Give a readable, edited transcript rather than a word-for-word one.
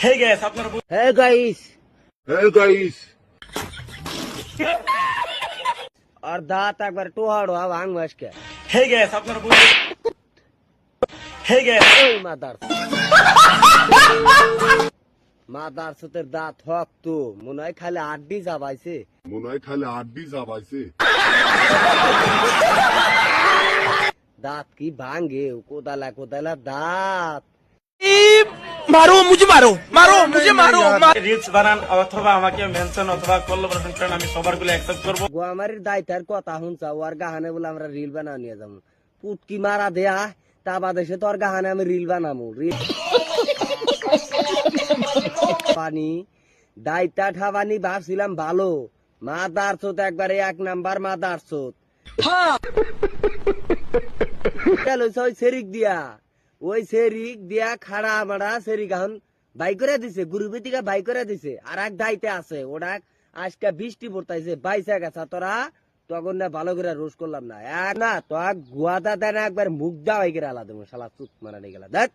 Hey guys, আপনারা Hey guys, Hey guys, और दांत একবার টোহাড়ো ভাঙ মাসকে Hey guys, আপনারা বুঝলেন Hey guys, ওই মাদার সুতের দাঁত হক তো মনে হয় খালি আড্ডি যাবাইছে মনে হয় খালি আড্ডি যাবাইছে দাঁত কি ভাঙে কোদালা কোদালা দাঁত मारो मुझे मारो मारो मुझे मारो রিলস বানান অথবা আমাকে মেনশন অথবা কোলাবোরেশন করেন, আমি সবারগুলো অ্যাকসেপ্ট করব। গোয়ামারির দায়িত্বের কথা শুনছা ওর গাহানে বলে আমরা রিল বানাও নিয়ে যাবো পুটকি মারা দেয়া তা বাদে সে তোর গাহানে আমি রিল বানাবো রিল পানি দায়িত্ব ঠাবানি ভাবছিলাম ভালো মাদার চোত একবারে 1 নাম্বার মাদার চোত ওই সেরিক দিয়া খাড়া মারা সেরিক এখন বাই করে দিছে গুরুপি থেকে বাই করে দিছে আর এক দায়িত্বে আছে ওরা আজকে বৃষ্টি পড়তাইছে বাইসে গেছে তোরা তখন না ভালো করে রোজ করলাম না এক না তো গুয়াদা দেয় না একবার মুখ দেওয়া হয়ে গেলে আলাদা শালা চুপ মারা গেলা দেখ